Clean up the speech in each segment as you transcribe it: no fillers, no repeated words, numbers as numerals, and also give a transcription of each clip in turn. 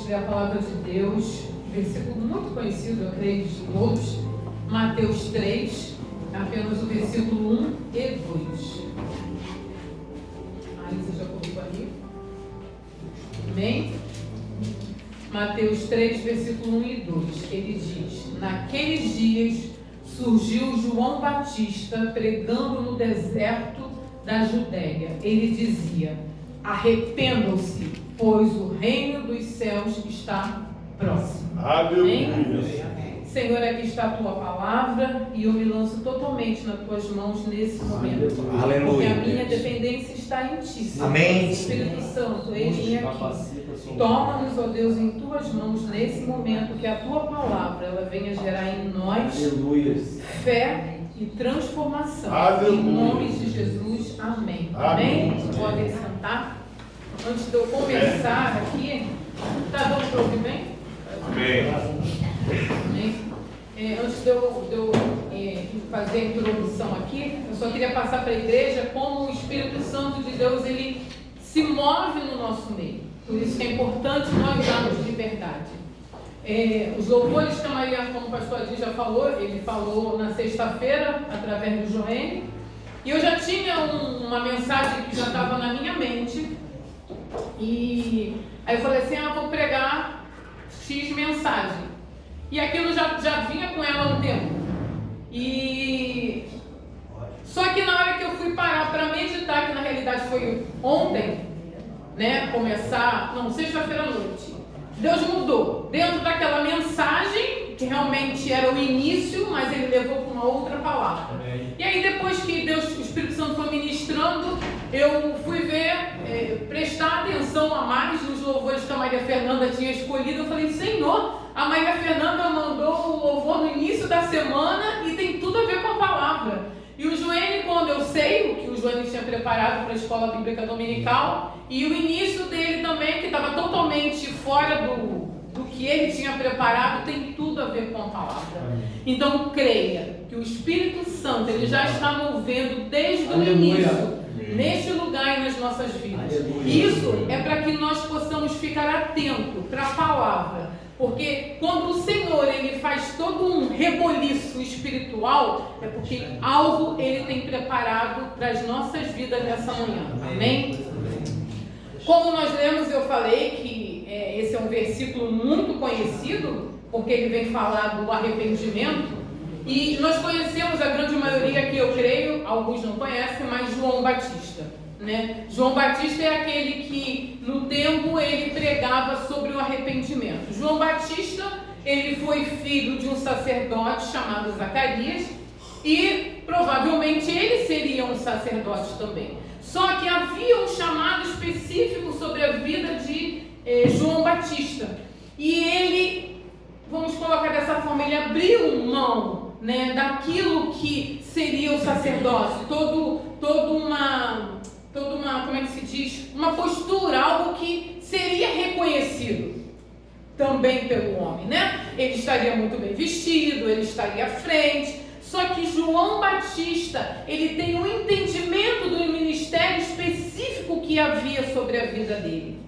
ler a palavra de Deus, versículo muito conhecido, eu creio, de todos, Mateus 3, apenas o versículo 1 e 2. A Alisa já colocou ali. Amém? Mateus 3, versículo 1 e 2. Ele diz: naqueles dias surgiu João Batista pregando no deserto da Judéia. Ele dizia: arrependam-se, pois o reino dos céus está próximo. Aleluia. Senhor, aqui está a tua palavra e eu me lanço totalmente nas tuas mãos nesse momento. Aleluia. Porque a minha dependência está em ti, Senhor. Amém. Espírito Santo, eis-me aqui. Toma-nos, ó Deus, em tuas mãos nesse momento, que a tua palavra ela venha gerar em nós fé e transformação. Aleluia. Em nome de Jesus, amém. Amém? Podem sentar. Antes de eu começar aqui, está dando para ouvir bem? Amém. Amém? Antes de eu fazer a introdução aqui, eu só queria passar para a igreja como o Espírito Santo de Deus ele se move no nosso meio. Por isso que é importante nós darmos liberdade. Os louvores que a Maria, como o pastor Adi já falou, ele falou na sexta-feira, através do Joênio, e eu já tinha uma mensagem que já estava na minha mente, e aí eu falei assim, vou pregar X mensagem. E aquilo já vinha com ela há um tempo. Só que na hora que eu fui parar para meditar, que na realidade foi ontem, né, sexta-feira à noite, Deus mudou. Dentro daquela mensagem, que realmente era o início, mas ele levou para uma outra palavra. Amém. E aí depois que o Espírito Santo foi ministrando, eu fui ver, prestar atenção a mais nos louvores que a Maria Fernanda tinha escolhido. Eu falei, Senhor, a Maria Fernanda mandou o louvor no início da semana e tem tudo a ver com a palavra. E o Joênio, quando eu sei o que o Joênio tinha preparado para a escola bíblica dominical, e o início dele também, que estava totalmente fora do que ele tinha preparado, tem tudo a ver com a palavra. Então creia que o Espírito Santo ele já está movendo desde o início, neste lugar e nas nossas vidas. Isso é para que nós possamos ficar atentos para a palavra. Porque quando o Senhor ele faz todo um reboliço espiritual, é porque algo ele tem preparado para as nossas vidas nessa manhã. Amém? Como nós lemos, eu falei que esse é um versículo muito conhecido, porque ele vem falar do arrependimento. E nós conhecemos a grande maioria, que eu creio, alguns não conhecem, mas João Batista. Né? João Batista é aquele que no tempo ele pregava sobre o arrependimento. João Batista ele foi filho de um sacerdote chamado Zacarias e provavelmente ele seria um sacerdote também. Só que havia um chamado específico sobre a vida de João Batista e ele, vamos colocar dessa forma, ele abriu mão, né, daquilo que seria o sacerdócio, toda uma, como é que se diz? Uma postura, algo que seria reconhecido também pelo homem, né? Ele estaria muito bem vestido, ele estaria à frente. Só que João Batista, ele tem um entendimento do ministério específico que havia sobre a vida dele.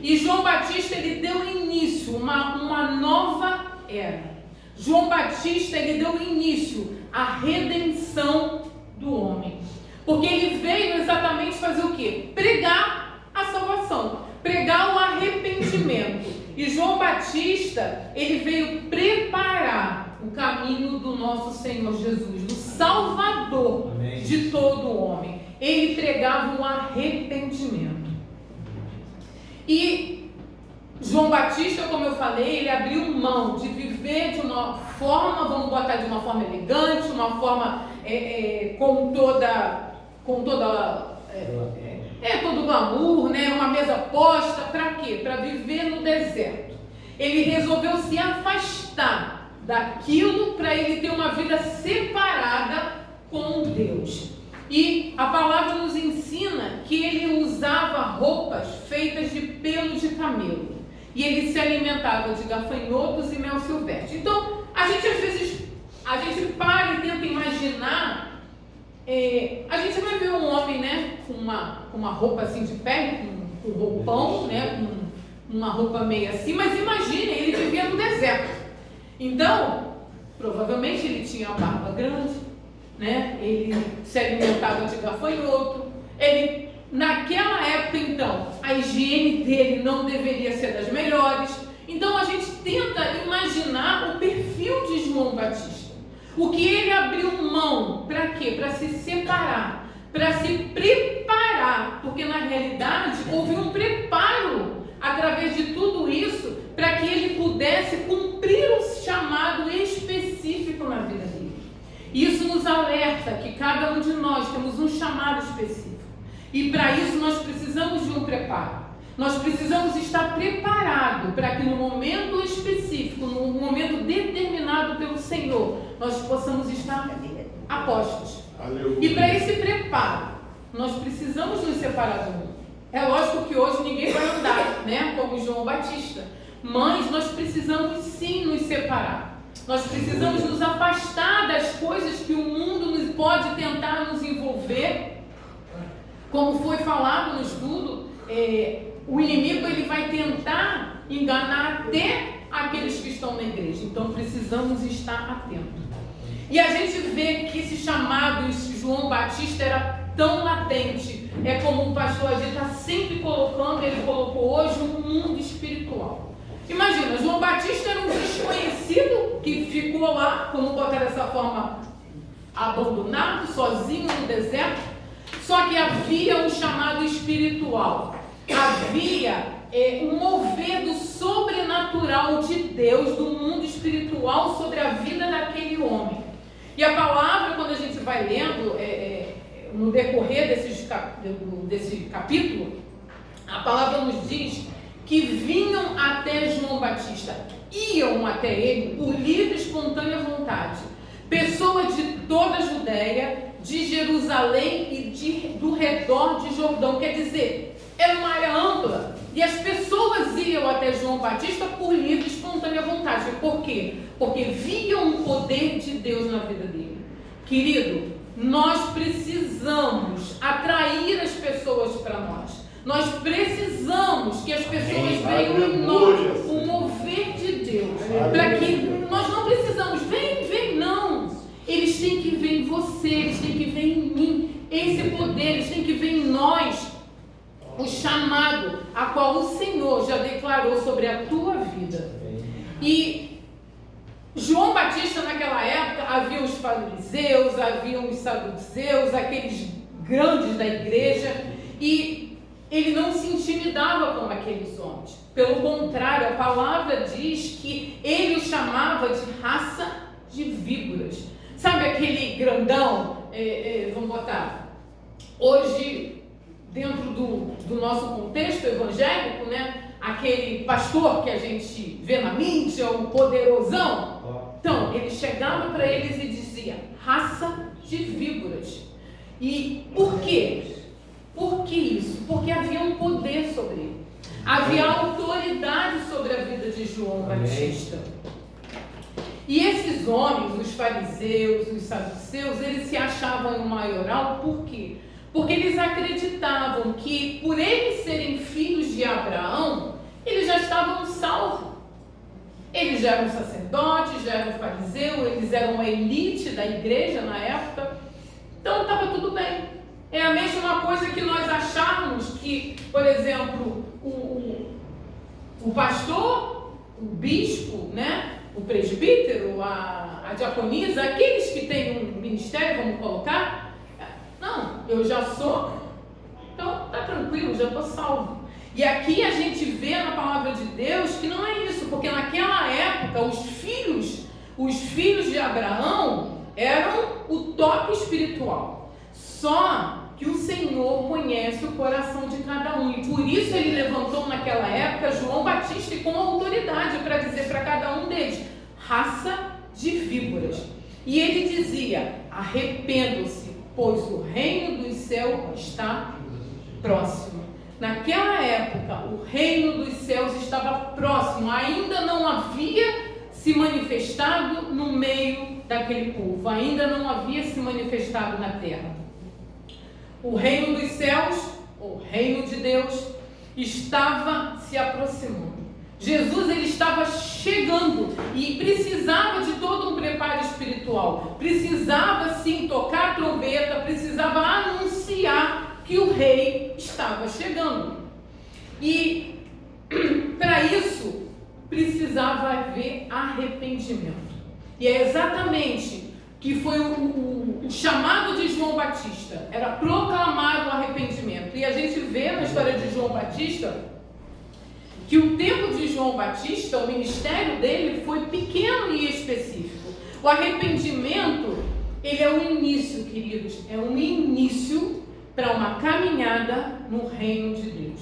E João Batista, ele deu início a uma nova era. João Batista, ele deu início à redenção do homem. Porque ele veio exatamente fazer o quê? Pregar a salvação, pregar o arrependimento. E João Batista, ele veio preparar o caminho do nosso Senhor Jesus, do Salvador. Amém. De todo o homem. Ele pregava o arrependimento. E João Batista, como eu falei, ele abriu mão de viver de uma forma, vamos botar de uma forma elegante, uma forma com todo glamour, né? Uma mesa posta, para quê? Para viver no deserto. Ele resolveu se afastar daquilo para ele ter uma vida separada com Deus. E a palavra nos ensina que ele usava roupas feitas de pelo de camelo. E ele se alimentava de gafanhotos e mel silvestre. Então, a gente às vezes, para e tenta imaginar, a gente vai ver um homem, né, com uma roupa assim de pele, com roupão, né, uma roupa meio assim, mas imagine, ele vivia no deserto. Então, provavelmente ele tinha a barba grande, né? Ele se alimentava de gafanhoto. Ele, naquela época, então, a higiene dele não deveria ser das melhores. Então, a gente tenta imaginar o perfil de João Batista. O que ele abriu mão, para quê? Para se separar, para se preparar, porque na realidade houve um preparo através de tudo isso para que ele pudesse cumprir um chamado específico na vida dele. Isso nos alerta que cada um de nós temos um chamado específico. E para isso nós precisamos de um preparo. Nós precisamos estar preparados para que no momento específico, no momento determinado pelo Senhor, nós possamos estar a postos. E para esse preparo, nós precisamos nos separar do mundo. É lógico que hoje ninguém vai andar, né, como João Batista, mas nós precisamos sim nos separar. Nós precisamos nos afastar das coisas que o mundo pode tentar nos envolver. Como foi falado no estudo, o inimigo ele vai tentar enganar até aqueles que estão na igreja. Então precisamos estar atentos. E a gente vê que esse chamado de João Batista era tão latente. É como o pastor Adi está sempre colocando, ele colocou hoje, um mundo espiritual. Imagina, João Batista era um desconhecido que ficou lá, como botar dessa forma, abandonado, sozinho no deserto. Só que havia um chamado espiritual. Havia um mover do sobrenatural de Deus, do mundo espiritual sobre a vida daquele homem. E a palavra, quando a gente vai lendo, no decorrer desse capítulo, a palavra nos diz que vinham até João Batista, iam até ele por livre e espontânea vontade. Pessoas de toda a Judéia, de Jerusalém e do redor de Jordão. Quer dizer, era uma área ampla. E as pessoas iam até João Batista por livre e espontânea vontade. Por quê? Porque viam o poder de Deus na vida dele. Querido, nós precisamos atrair as pessoas para nós. Nós precisamos que as pessoas vejam em nós o mover de Deus. Para que nós não precisamos, vem, não. Eles têm que ver em você, eles têm que ver em mim. Esse poder, eles têm que ver em nós o chamado a qual o Senhor já declarou sobre a tua vida. E João Batista, naquela época, havia os fariseus, haviam os saduceus, aqueles grandes da igreja, e ele não se intimidava com aqueles homens. Pelo contrário, a palavra diz que ele os chamava de raça de víboras. Sabe aquele grandão, vamos botar, hoje, dentro do nosso contexto evangélico, né? Aquele pastor que a gente vê na mídia, o poderosão. Então, ele chegava para eles e dizia, raça de víboras. E por quê? Por que isso? Porque havia um poder sobre ele. Havia autoridade sobre a vida de João Batista. E esses homens, os fariseus, os saduceus, eles se achavam em maioral, por quê? Porque eles acreditavam que, por eles serem filhos de Abraão, eles já estavam salvos. Eles já eram sacerdotes, já eram fariseus, eles eram a elite da igreja na época. Então estava tudo bem. É a mesma coisa que nós acharmos que, por exemplo, o pastor, o bispo, né? O presbítero, a diaconisa, aqueles que têm um ministério, vamos colocar, não, eu já sou, então tá tranquilo, já estou salvo. E aqui a gente vê na palavra de Deus que não é isso, porque naquela época os filhos de Abraão eram o toque espiritual. Só que o Senhor conhece o coração de cada um. E por isso ele levantou naquela época João Batista com autoridade para dizer para cada um deles, raça de víboras. E ele dizia, arrependam-se, pois o reino dos céus está próximo. Naquela época, o reino dos céus estava próximo, ainda não havia se manifestado no meio daquele povo, ainda não havia se manifestado na terra. O reino dos céus, o reino de Deus, estava se aproximando. Jesus, ele estava chegando e precisava de todo um preparo espiritual. Precisava sim tocar a trombeta, precisava anunciar que o rei estava chegando. E para isso precisava haver arrependimento. E é exatamente que foi o chamado de João Batista, era proclamar o arrependimento. E a gente vê na história de João Batista que o tempo de João Batista, o ministério dele foi pequeno e específico. O arrependimento, ele é o início, queridos, é um início para uma caminhada no reino de Deus.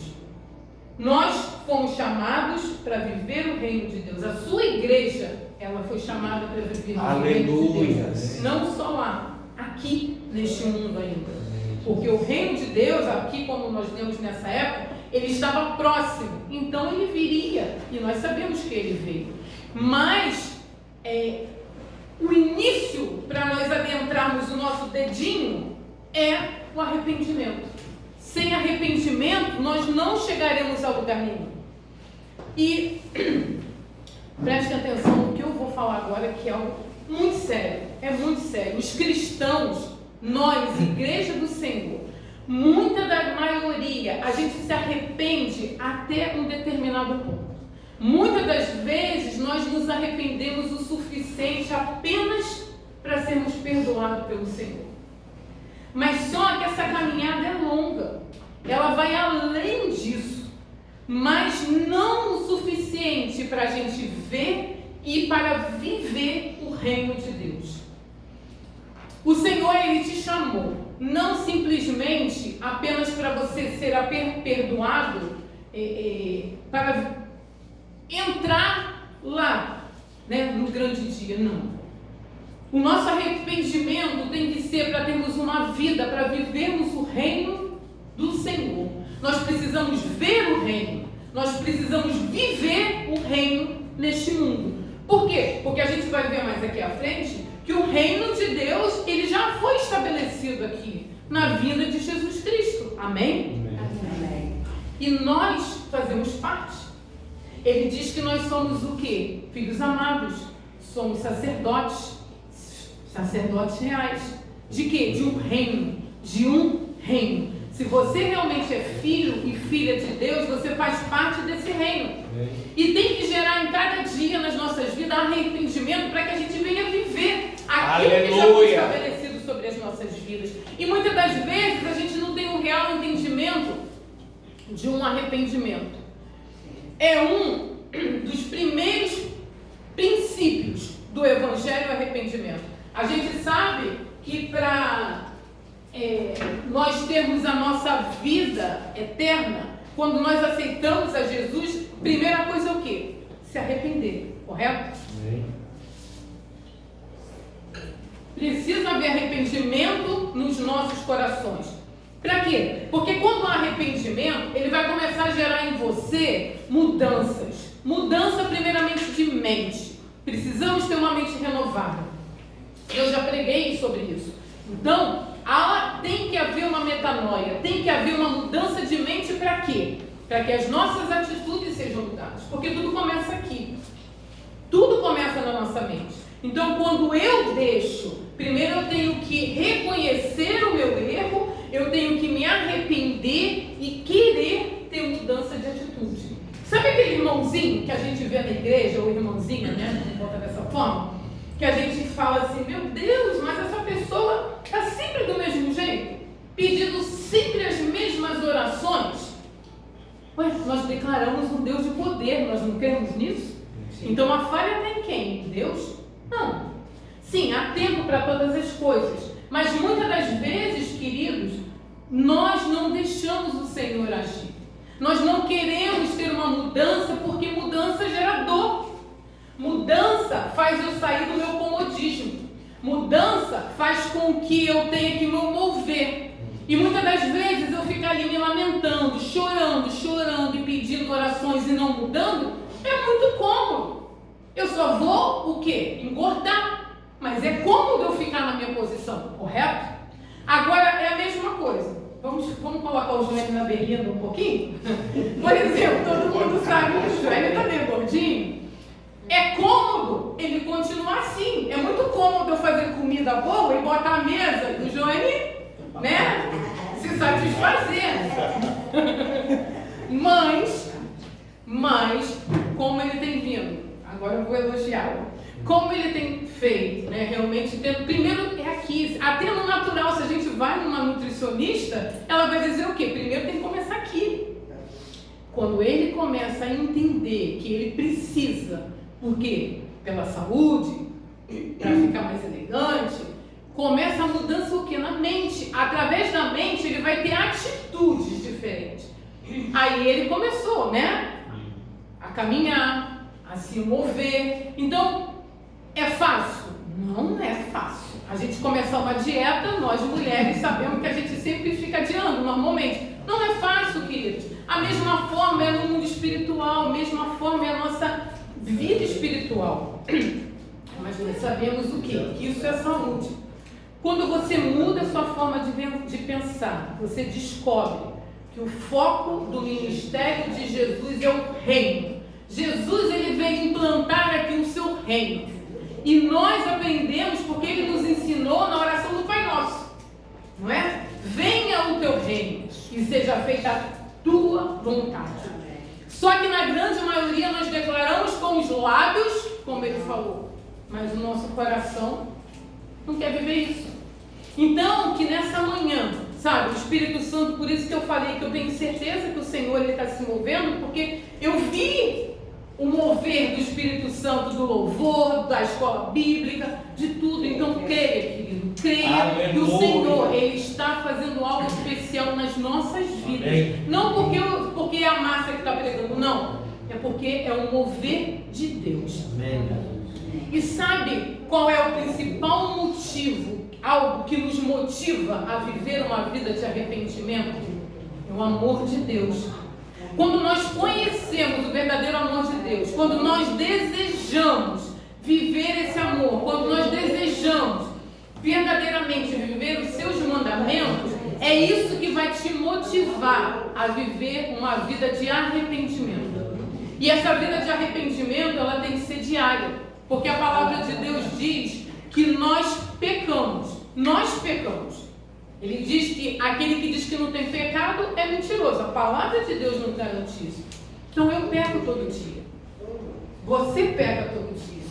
Nós fomos chamados para viver o reino de Deus. A sua igreja, ela foi chamada para viver o reino de Deus. Não só lá, aqui neste mundo ainda. Porque o reino de Deus, aqui como nós lemos nessa época, ele estava próximo, então ele viria, e nós sabemos que ele veio. Mas o início para nós adentrarmos o nosso dedinho é o arrependimento. Sem arrependimento, nós não chegaremos a lugar nenhum. E prestem atenção no que eu vou falar agora, que é algo muito sério. É muito sério. Os cristãos, nós, Igreja do Senhor, muita da maioria, a gente se arrepende até um determinado ponto. Muitas das vezes nós nos arrependemos o suficiente apenas para sermos perdoados pelo Senhor. Mas só que essa caminhada é longa. Ela vai além disso. Mas não o suficiente para a gente ver e para viver o reino de Deus. O Senhor, ele te chamou, não simplesmente apenas para você ser perdoado, para entrar lá, né, no grande dia, não. O nosso arrependimento tem que ser para termos uma vida, para vivermos o reino do Senhor. Nós precisamos ver o reino, nós precisamos viver o reino neste mundo. Por quê? Porque a gente vai ver mais aqui à frente que o reino de Deus, ele já foi estabelecido aqui, na vinda de Jesus Cristo. Amém? Amém. E nós fazemos parte. Ele diz que nós somos o quê? Filhos amados. Somos sacerdotes. Sacerdotes reais. De quê? De um reino. De um reino. Se você realmente é filho e filha de Deus, você faz parte desse reino. E tem que gerar em cada dia nas nossas vidas arrependimento para que a gente venha viver aquilo que já foi estabelecido sobre as nossas vidas. E muitas das vezes a gente não tem um real entendimento de um arrependimento. É um dos primeiros princípios do Evangelho, o arrependimento. A gente sabe que para nós termos a nossa vida eterna, quando nós aceitamos a Jesus, primeira coisa é o quê? Se arrepender, correto? Sim. Precisa haver arrependimento nos nossos corações. Para quê? Porque quando há arrependimento, ele vai começar a gerar em você mudanças. Mudança primeiramente de mente. Precisamos ter uma mente renovada. Eu já preguei sobre isso. Então, tem que haver uma metanoia, tem que haver uma mudança de mente para quê? Para que as nossas atitudes sejam mudadas. Porque tudo começa aqui. Tudo começa na nossa mente. Então, quando eu deixo, primeiro eu tenho que reconhecer o meu erro, eu tenho que me arrepender e querer ter mudança de atitude. Sabe aquele irmãozinho que a gente vê na igreja, ou irmãzinha, né? Vamos botar dessa forma? Que a gente fala assim, meu Deus, mas essa pessoa está sempre do mesmo jeito, pedindo sempre as mesmas orações. Ué, nós declaramos um Deus de poder, nós não cremos nisso? Sim. Então a falha está em quem? Em Deus? Não. Sim, há tempo para todas as coisas, mas muitas das vezes, queridos, nós não deixamos o Senhor agir. Nós não queremos ter uma mudança, porque mudança gera dor. Mudança faz eu sair do meu comodismo. Mudança faz com que eu tenha que me mover. E muitas das vezes eu fico ali me lamentando, chorando e pedindo orações e não mudando, é muito cômodo. Eu só vou o quê? Engordar. Mas é cômodo eu ficar na minha posição, correto? Agora é a mesma coisa. Vamos colocar o Joênio na berlinda um pouquinho? Por exemplo, todo mundo sabe que o Joênio está meio gordinho. É cômodo ele continuar assim. É muito cômodo eu fazer comida boa e botar a mesa do Joênio, né, se satisfazer. Mas, como ele tem vindo, agora eu vou elogiá-lo, como ele tem feito, né, realmente, primeiro é aqui, até no natural, se a gente vai numa nutricionista, ela vai dizer o quê? Primeiro tem que começar aqui. Quando ele começa a entender que ele precisa, por quê? Pela saúde, para ficar mais elegante, começa a mudança o quê? Na mente. Através da mente ele vai ter atitudes diferentes. Aí ele começou, né? A caminhar, a se mover. Então, é fácil? Não é fácil. A gente começar uma dieta, nós mulheres sabemos que a gente sempre fica adiando, normalmente. Não é fácil, queridos. A mesma forma é no mundo espiritual, a mesma forma é a nossa vida espiritual. Mas nós sabemos o quê? Que isso é saúde. Quando você muda a sua forma de pensar, você descobre que o foco do ministério de Jesus é o reino. Jesus, ele veio implantar aqui o seu reino. E nós aprendemos porque ele nos ensinou na oração do Pai Nosso. Não é? Venha o teu reino e seja feita a tua vontade. Só que na grande maioria nós declaramos com os lábios, como ele falou, mas o nosso coração não quer viver isso. Então, que nessa manhã, sabe, o Espírito Santo, por isso que eu falei que eu tenho certeza que o Senhor está se movendo, porque eu vi o mover do Espírito Santo, do louvor, da escola bíblica, de tudo. Então, creia, querido, creia que o Senhor, ele está fazendo algo especial nas nossas vidas. Amém. Não porque é a massa que está pregando, não. É porque é um mover de Deus. Amém. E sabe qual é o principal motivo, algo que nos motiva a viver uma vida de arrependimento? É o amor de Deus. Quando nós conhecemos o verdadeiro amor de Deus, quando nós desejamos viver esse amor, quando nós desejamos verdadeiramente viver os seus mandamentos, é isso que vai te motivar a viver uma vida de arrependimento. E essa vida de arrependimento, ela tem que ser diária, porque a palavra de Deus diz que nós pecamos. Nós pecamos. Ele diz que aquele que diz que não tem pecado é mentiroso. A palavra de Deus não garante isso. Então eu peco todo dia. Você peca todo dia.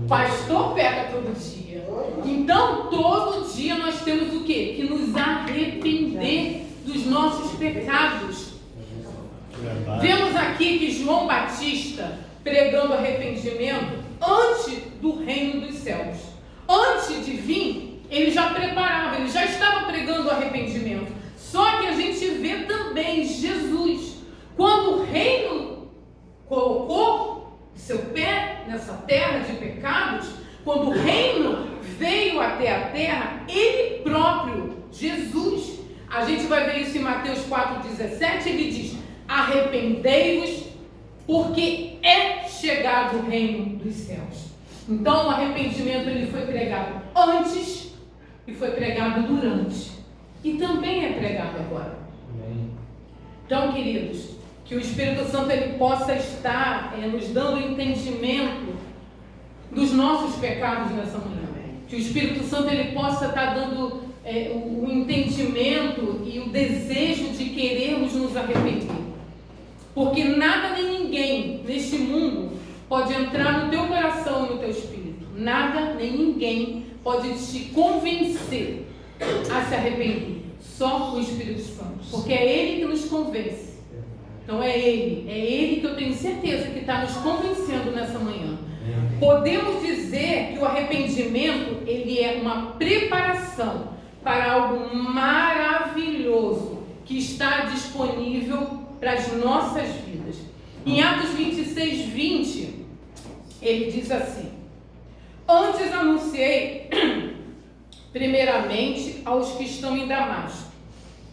O pastor peca todo dia. Então todo dia nós temos o quê? Que nos arrepender dos nossos pecados. Vemos aqui que João Batista pregando arrependimento antes do reino dos céus. Antes de vir, ele já preparava, ele já estava pregando o arrependimento. Só que a gente vê também Jesus, quando o reino colocou seu pé nessa terra de pecados, quando o reino veio até a terra, ele próprio, Jesus, a gente vai ver isso em Mateus 4,17, ele diz: arrependei-vos, porque é chegado o reino dos céus. Então o arrependimento ele foi pregado antes e foi pregado durante. E também é pregado agora. Amém. Então, queridos, que o Espírito Santo ele possa estar nos dando entendimento dos nossos pecados nessa manhã. Que o Espírito Santo ele possa estar dando o entendimento e o desejo de querermos nos arrepender. Porque nada nem ninguém neste mundo pode entrar no teu coração e no teu espírito. Nada nem ninguém pode te convencer a se arrepender. Só o Espírito Santo. Porque é Ele que nos convence. Então é Ele que eu tenho certeza que está nos convencendo nessa manhã. Podemos dizer que o arrependimento ele é uma preparação para algo maravilhoso que está disponível para as nossas vidas. Em Atos 26, 20, ele diz assim: antes anunciei primeiramente aos que estão em Damasco,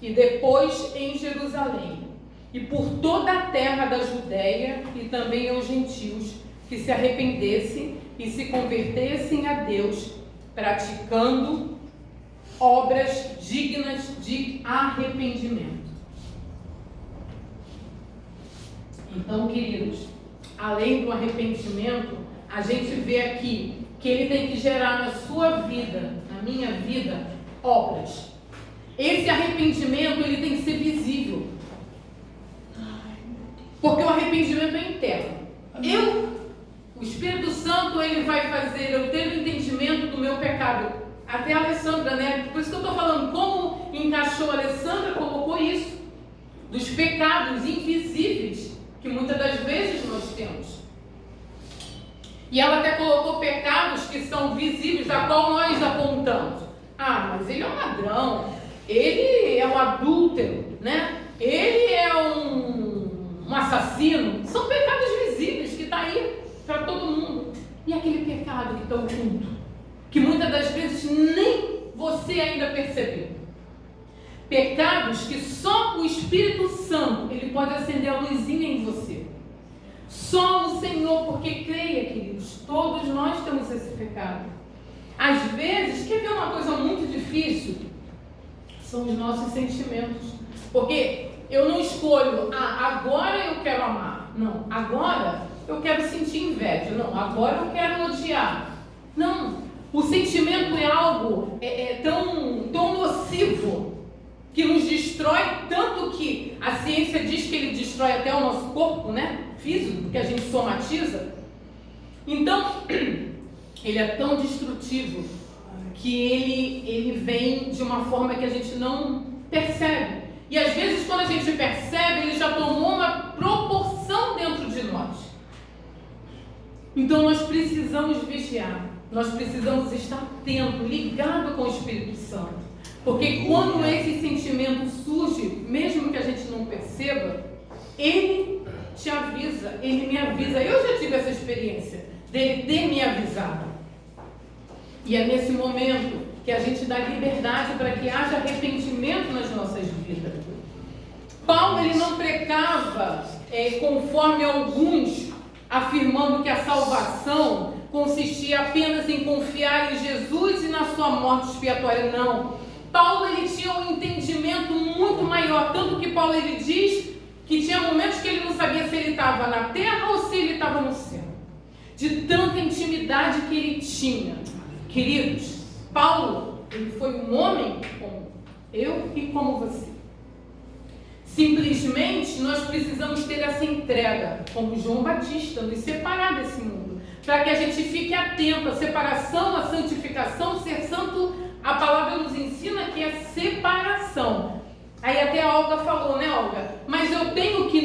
e depois em Jerusalém, e por toda a terra da Judéia, e também aos gentios, que se arrependessem e se convertessem a Deus, praticando obras dignas de arrependimento. Então, queridos, além do arrependimento, a gente vê aqui que ele tem que gerar na sua vida, na minha vida, obras. Esse arrependimento, ele tem que ser visível. Porque o arrependimento é interno. O Espírito Santo, ele vai fazer eu ter o entendimento do meu pecado. Até a Alessandra, né? Por isso que eu estou falando, como encaixou a Alessandra, colocou isso. Dos pecados invisíveis, que muitas das vezes nós temos. E ela até colocou pecados que são visíveis, a qual nós apontamos. Ah, mas ele é um ladrão, ele é um adúltero, né? Ele é um assassino. São pecados visíveis que está aí para todo mundo. E aquele pecado que está oculto, que muitas das vezes nem você ainda percebeu. Pecados que só o Espírito Santo, ele pode acender a luzinha em você. Só o Senhor, porque creia, queridos, todos nós temos esse pecado. Às vezes, quer ver uma coisa muito difícil? São os nossos sentimentos. Porque eu não escolho, agora eu quero amar. Não, agora eu quero sentir inveja. Não, agora eu quero odiar. Não, o sentimento é algo tão nocivo, que nos destrói, tanto que a ciência diz que ele destrói até o nosso corpo, né? Físico, porque a gente somatiza. Então, ele é tão destrutivo que ele vem de uma forma que a gente não percebe. E às vezes, quando a gente percebe, ele já tomou uma proporção dentro de nós. Então, nós precisamos vigiar. Nós precisamos estar atento, ligado com o Espírito Santo. Porque quando esse sentimento surge, mesmo que a gente não perceba, ele te avisa, ele me avisa. Eu já tive essa experiência dele ter me avisado. E é nesse momento que a gente dá liberdade para que haja arrependimento nas nossas vidas. Paulo, ele não pregava conforme alguns, afirmando que a salvação consistia apenas em confiar em Jesus e na sua morte expiatória. Não. Paulo, ele tinha um entendimento muito maior, tanto que Paulo, ele diz que tinha momentos que ele não sabia se ele estava na terra ou se ele estava no céu, de tanta intimidade que ele tinha. Queridos, Paulo, ele foi um homem como eu e como você. Simplesmente nós precisamos ter essa entrega, como João Batista, nos separar desse mundo, para que a gente fique atento à separação, à santificação. Ser santo, a palavra nos ensina que é separação. Aí até a Olga falou, né, Olga? Mas eu tenho que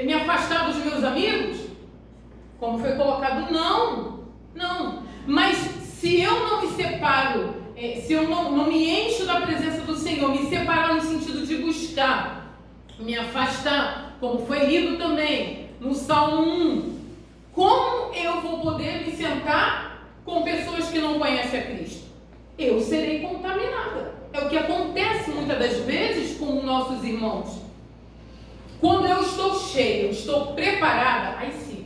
me afastar dos meus amigos? Como foi colocado? Não. Mas se eu não me separo, se eu não me encho da presença do Senhor, me separar no sentido de buscar, me afastar, como foi lido também no Salmo 1, como eu vou poder me sentar com pessoas que não conhecem a Cristo? Eu serei contaminada. É o que acontece muitas das vezes com nossos irmãos. Quando eu estou cheia, eu estou preparada, aí sim,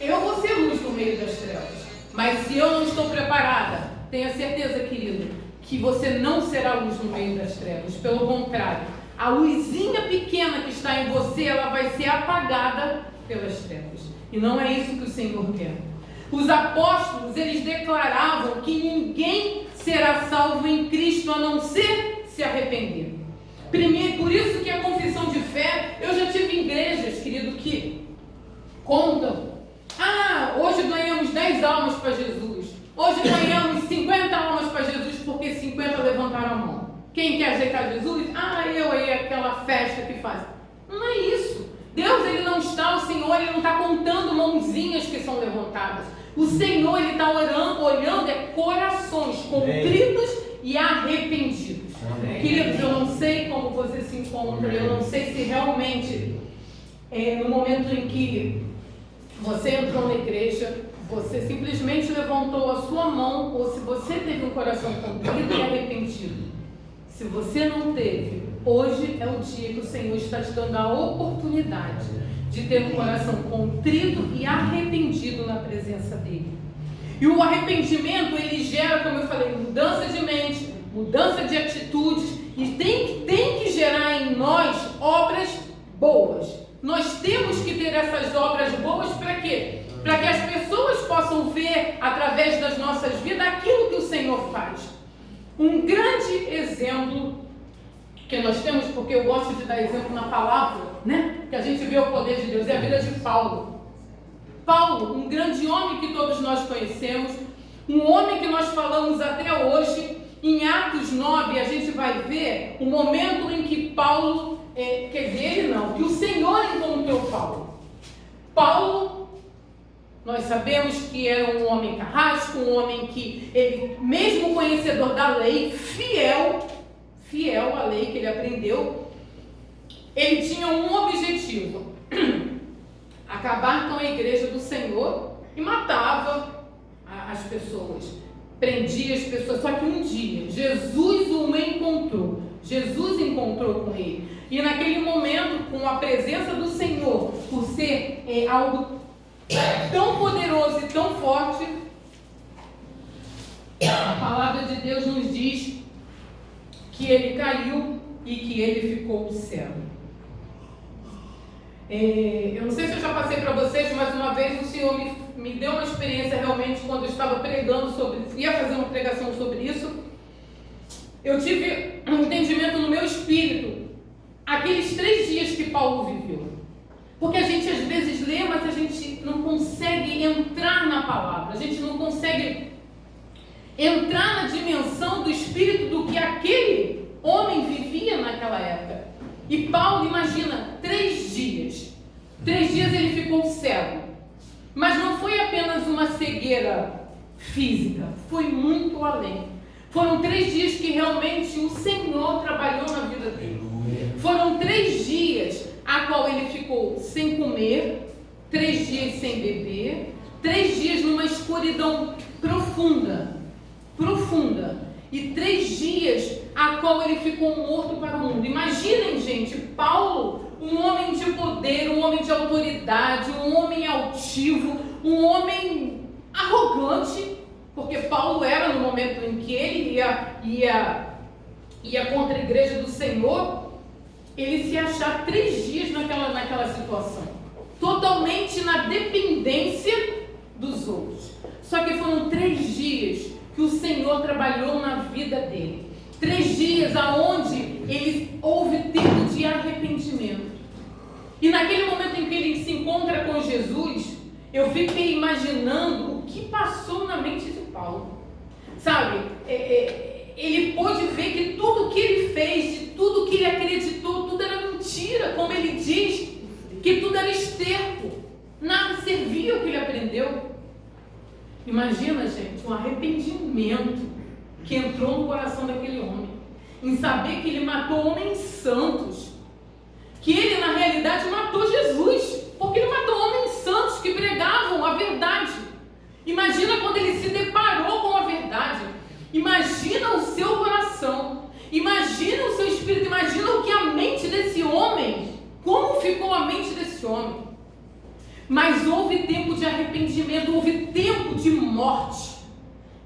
eu vou ser luz no meio das trevas. Mas se eu não estou preparada, tenha certeza, querido, que você não será luz no meio das trevas. Pelo contrário, a luzinha pequena que está em você, ela vai ser apagada pelas trevas. E não é isso que o Senhor quer. Os apóstolos, eles declaravam que ninguém será salvo em Cristo a não ser se arrepender. Primeiro, por isso que a confissão de fé, eu já tive igrejas, querido, que contam. Hoje ganhamos 10 almas para Jesus. Hoje ganhamos 50 almas para Jesus porque 50 levantaram a mão. Quem quer aceitar Jesus? Eu aí, aquela festa que faz. Não é isso. Deus, ele não está, o Senhor, ele não está contando mãozinhas que são levantadas. O Senhor, ele está olhando corações contritos e arrependidos. Amém. Queridos, eu não sei como você se encontra, eu não sei se realmente, no momento em que você entrou na igreja, você simplesmente levantou a sua mão, ou se você teve um coração contrito e arrependido. Se você não teve, hoje é o dia que o Senhor está te dando a oportunidade de ter um coração contrito e arrependido na presença dele. E o arrependimento, ele gera, como eu falei, mudança de mente, mudança de atitudes e tem que gerar em nós obras boas. Nós temos que ter essas obras boas para quê? Para que as pessoas possam ver através das nossas vidas aquilo que o Senhor faz. Um grande exemplo que nós temos, porque eu gosto de dar exemplo na palavra, né? Que a gente vê o poder de Deus, é a vida de Paulo. Paulo, um grande homem que todos nós conhecemos, um homem que nós falamos até hoje. Em Atos 9 a gente vai ver o momento em que Paulo, que o Senhor encontrou Paulo. Paulo, nós sabemos que era um homem carrasco, um homem que, ele, mesmo conhecedor da lei, fiel à lei que ele aprendeu, ele tinha um objetivo: acabar com a igreja do Senhor, e matava as pessoas, prendia as pessoas. Só que um dia Jesus o encontrou, Jesus encontrou com ele, e naquele momento, com a presença do Senhor, por ser algo tão poderoso e tão forte, a palavra de Deus nos diz que ele caiu e que ele ficou cego. Eu não sei se eu já passei para vocês, mas uma vez o Senhor me deu uma experiência realmente quando eu estava pregando ia fazer uma pregação sobre isso. Eu tive um entendimento no meu espírito, aqueles 3 dias que Paulo viveu. Porque a gente às vezes lê, mas a gente não consegue entrar na palavra, a gente não consegue entrar na dimensão do espírito do que aquele homem vivia naquela época. E Paulo, imagina, 3 dias. 3 dias ele ficou cego. Mas não foi apenas uma cegueira física, foi muito além. Foram 3 dias que realmente o Senhor trabalhou na vida dele. Foram 3 dias a qual ele ficou sem comer, 3 dias sem beber, 3 dias numa escuridão profunda, e 3 dias a qual ele ficou morto para o mundo. Imaginem, gente, Paulo, um homem de poder, um homem de autoridade, um homem altivo, um homem arrogante, porque Paulo era no momento em que ele ia contra a igreja do Senhor, ele se achar 3 dias naquela situação, totalmente na dependência dos outros. Só que foram 3 dias que o Senhor trabalhou na vida dele. 3 dias aonde houve tempo de arrependimento. E naquele momento em que ele se encontra com Jesus, eu fiquei imaginando o que passou na mente de Paulo. Sabe, ele pôde ver que tudo que ele fez, de tudo que ele acreditou, tudo era mentira, como ele diz, que tudo era esterco, nada servia o que ele aprendeu. Imagina, gente, um arrependimento que entrou no coração daquele homem, em saber que ele matou homens santos, que ele na realidade matou Jesus, porque ele matou homens santos que pregavam a verdade. Imagina quando ele se deparou com a verdade, imagina o seu coração, imagina o seu espírito, imagina o que a mente desse homem, como ficou a mente desse homem. Mas houve tempo de arrependimento, houve tempo de morte.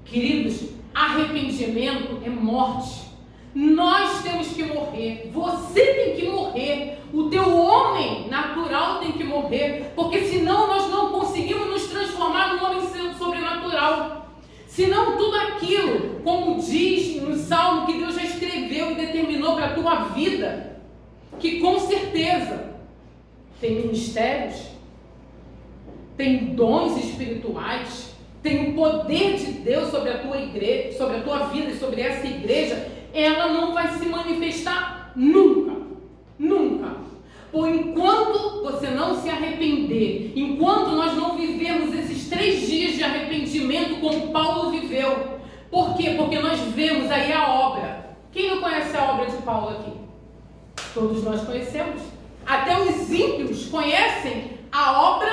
Queridos, arrependimento é morte. Nós temos que morrer, você tem que morrer, o teu homem natural tem que morrer, porque senão nós não conseguimos nos transformar num homem sobrenatural. Senão tudo aquilo, como diz no Salmo, que Deus já escreveu e determinou para a tua vida, que com certeza tem ministérios, tem dons espirituais, tem o poder de Deus sobre a tua igreja, sobre a tua vida e sobre essa igreja, ela não vai se manifestar nunca, nunca. Por enquanto você não se arrepender, enquanto nós não vivemos esses 3 dias de arrependimento como Paulo viveu. Por quê? Porque nós vemos aí a obra. Quem não conhece a obra de Paulo aqui? Todos nós conhecemos. Até os ímpios conhecem a obra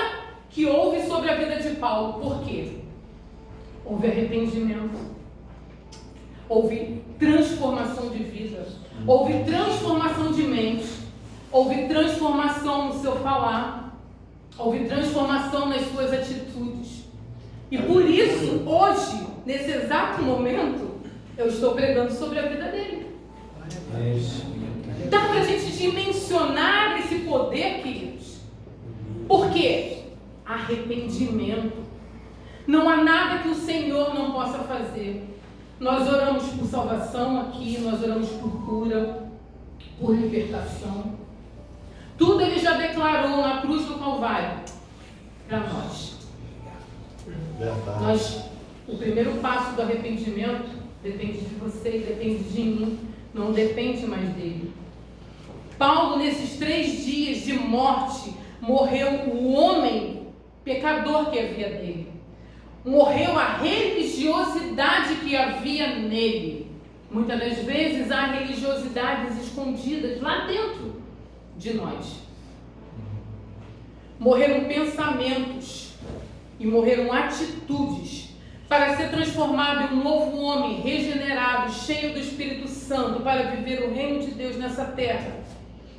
que houve sobre a vida de Paulo. Por quê? Houve arrependimento, houve transformação de vida, houve transformação de mente, houve transformação no seu falar, houve transformação nas suas atitudes. E por isso, hoje, nesse exato momento, Eu estou pregando sobre a vida dele. Dá para a gente dimensionar esse poder, queridos. Por quê? Arrependimento. Não há nada que o Senhor não possa fazer. Nós oramos por salvação aqui, nós oramos por cura, por libertação. Tudo Ele já declarou na cruz do Calvário para nós. O primeiro passo do arrependimento depende de você, depende de mim, não depende mais dele. Paulo, nesses 3 dias de morte, morreu o homem pecador que havia dele. Morreu a religiosidade que havia nele. Muitas das vezes há religiosidades escondidas lá dentro de nós. Morreram pensamentos e morreram atitudes para ser transformado em um novo homem, regenerado, cheio do Espírito Santo, para viver o reino de Deus nessa terra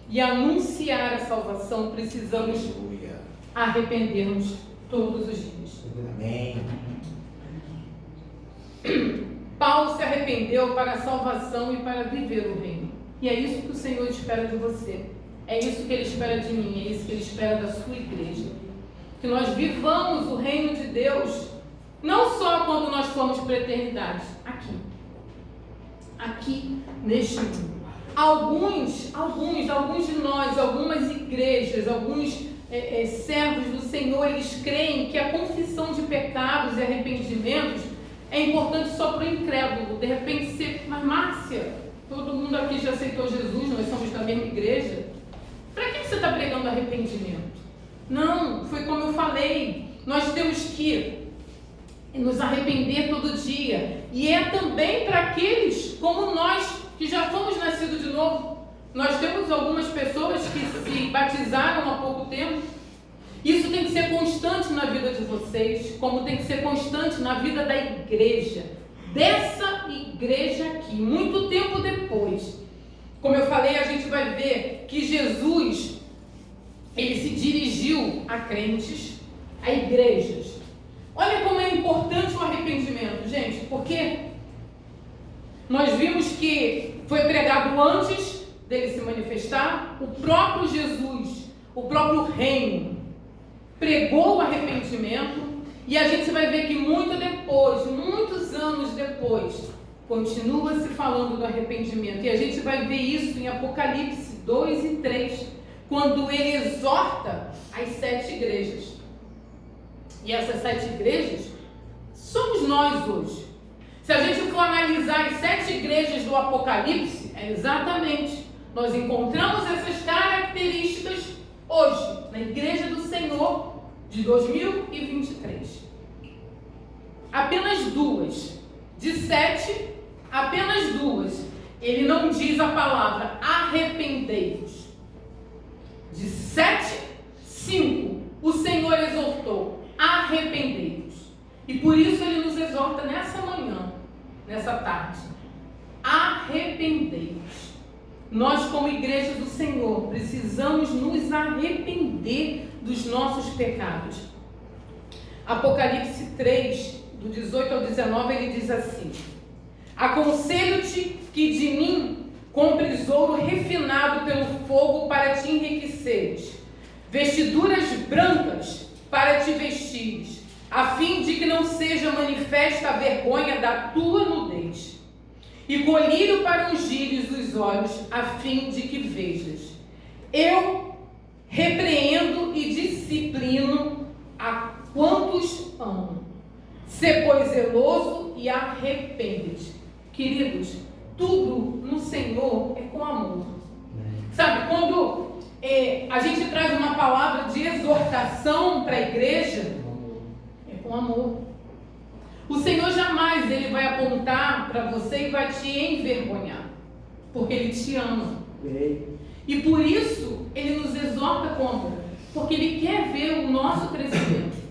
e anunciar a salvação. Precisamos arrepender-nos todos os dias. Amém. Paulo se arrependeu para a salvação e para viver o reino. E é isso que o Senhor espera de você. É isso que Ele espera de mim. É isso que Ele espera da sua igreja. Que nós vivamos o reino de Deus, não só quando nós formos para a eternidade, aqui neste mundo. Alguns de nós, algumas igrejas, alguns servos do Senhor, eles creem que a confissão de pecados e arrependimentos é importante só para o incrédulo. De repente, mas Márcia, todo mundo aqui já aceitou Jesus, nós somos da mesma igreja. Para que você está pregando arrependimento? Não, foi como eu falei, nós temos que nos arrepender todo dia. E é também para aqueles como nós, que já fomos nascidos de novo. Nós temos algumas pessoas que se batizaram há pouco tempo. Isso tem que ser constante na vida de vocês, como tem que ser constante na vida da igreja. Dessa igreja aqui, muito tempo depois. Como eu falei, a gente vai ver que Jesus, ele se dirigiu a crentes, a igrejas. Olha como é importante o arrependimento, gente, porque nós vimos que foi pregado antes dele se manifestar, o próprio Jesus, o próprio reino, pregou o arrependimento, e a gente vai ver que muito depois, muitos anos depois, continua se falando do arrependimento. E a gente vai ver isso em Apocalipse 2 e 3, quando ele exorta as 7 igrejas. E essas 7 igrejas somos nós hoje. Se a gente for analisar as 7 igrejas do Apocalipse, exatamente, nós encontramos essas características hoje, na Igreja do Senhor de 2023. Apenas 2. De 7, apenas 2. Ele não diz a palavra arrependei-vos. De 7, 5. O Senhor exortou, arrependei-vos. E por isso Ele nos exorta nessa manhã, nessa tarde. Arrependei-vos. Nós, como igreja do Senhor, precisamos nos arrepender dos nossos pecados. Apocalipse 3, do 18 ao 19, ele diz assim: aconselho-te que de mim compres ouro refinado pelo fogo para te enriqueceres, vestiduras brancas para te vestires, a fim de que não seja manifesta a vergonha da tua nudez, e colírio para ungires os olhos, a fim de que vejas. Eu repreendo e disciplino a quantos amo. Sê, pois, zeloso e arrepende-te. Queridos, tudo no Senhor é com amor. Sabe, quando a gente traz uma palavra de exortação para a igreja, é com amor. O Senhor jamais Ele vai apontar para você e vai te envergonhar, porque Ele te ama. E por isso Ele nos exorta com amor, porque Ele quer ver o nosso crescimento.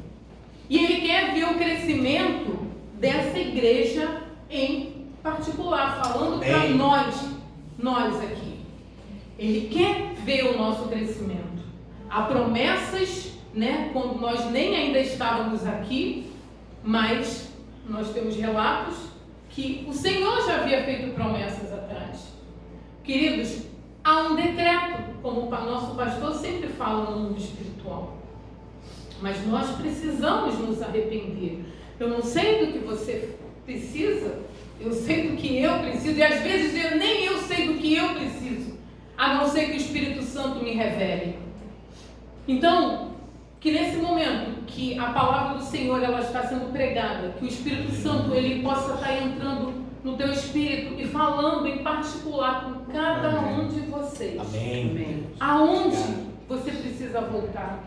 E Ele quer ver o crescimento dessa igreja em particular, falando para nós aqui. Ele quer ver o nosso crescimento. Há promessas, né, quando nós nem ainda estávamos aqui, mas nós temos relatos que o Senhor já havia feito promessas atrás. Queridos, há um decreto, como o nosso pastor sempre fala no mundo espiritual. Mas nós precisamos nos arrepender. Eu não sei do que você precisa, eu sei do que eu preciso, e às vezes nem eu sei do que eu preciso, a não ser que o Espírito Santo me revele. Então, que nesse momento que a palavra do Senhor ela está sendo pregada, que o Espírito Santo ele possa estar entrando no teu espírito e falando em particular com cada um de vocês. Amém. Aonde você precisa voltar?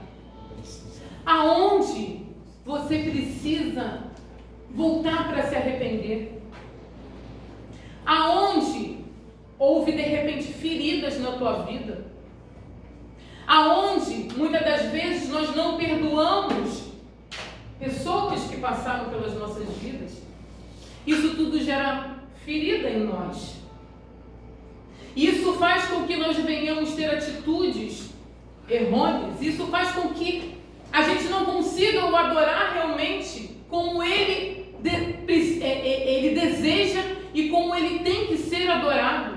Aonde você precisa voltar para se arrepender? Aonde houve de repente feridas na tua vida? Aonde muitas das vezes nós não perdoamos pessoas que passaram pelas nossas vidas? Isso tudo gera ferida em nós. Isso faz com que nós venhamos ter atitudes errôneas. Isso faz com que a gente não consiga o adorar realmente como ele deseja e como ele tem que ser adorado.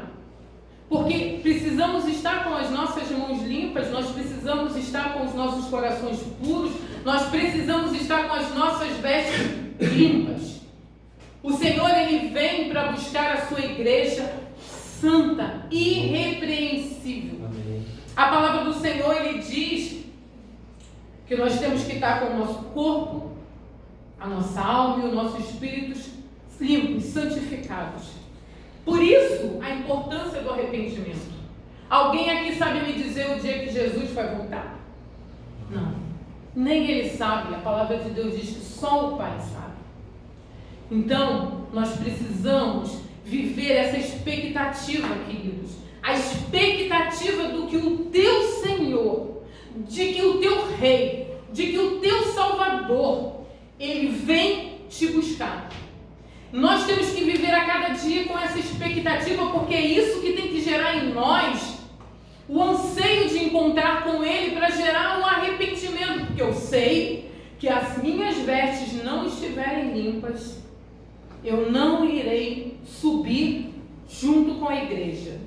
Porque precisamos estar com as nossas mãos limpas, nós precisamos estar com os nossos corações puros, nós precisamos estar com as nossas vestes limpas. O Senhor, Ele vem para buscar a sua igreja santa, irrepreensível. Amém. A palavra do Senhor, Ele diz que nós temos que estar com o nosso corpo, a nossa alma e o nosso espírito limpos, santificados. Por isso, a importância do arrependimento. Alguém aqui sabe me dizer o dia que Jesus vai voltar? Não. Nem Ele sabe. A palavra de Deus diz que só o Pai sabe. Então, nós precisamos viver essa expectativa, queridos. A expectativa do que o teu Senhor, de que o teu Rei, de que o teu Salvador, Ele vem te buscar. Nós temos que viver a cada dia com essa expectativa, porque é isso que tem que gerar em nós o anseio de encontrar com Ele para gerar um arrependimento, porque eu sei que as minhas vestes não estiverem limpas, eu não irei subir junto com a igreja.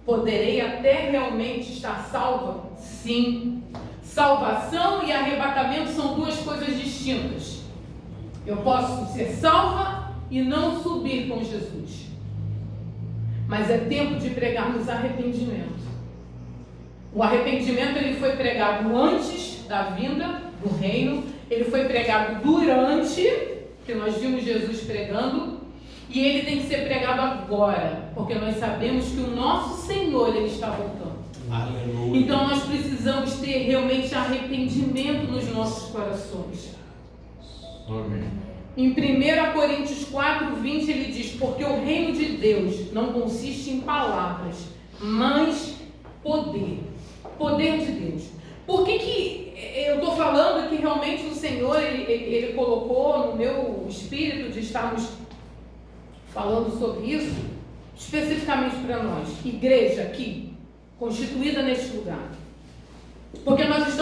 Poderei até realmente estar salva? Sim. Salvação e arrebatamento são duas coisas distintas. Eu posso ser salva e não subir com Jesus. Mas é tempo de pregarmos arrependimento. O arrependimento ele foi pregado antes da vinda do reino, ele foi pregado durante, que nós vimos Jesus pregando, e ele tem que ser pregado agora, porque nós sabemos que o nosso Senhor ele está voltando. Aleluia. Então nós precisamos ter realmente arrependimento nos nossos corações. Amém. Em 1 Coríntios 4:20 ele diz: porque o reino de Deus não consiste em palavras, mas poder. Poder de Deus. Por que eu estou falando que realmente o Senhor ele colocou no meu espírito de estarmos falando sobre isso, especificamente para nós, igreja aqui, constituída neste lugar? Porque nós estamos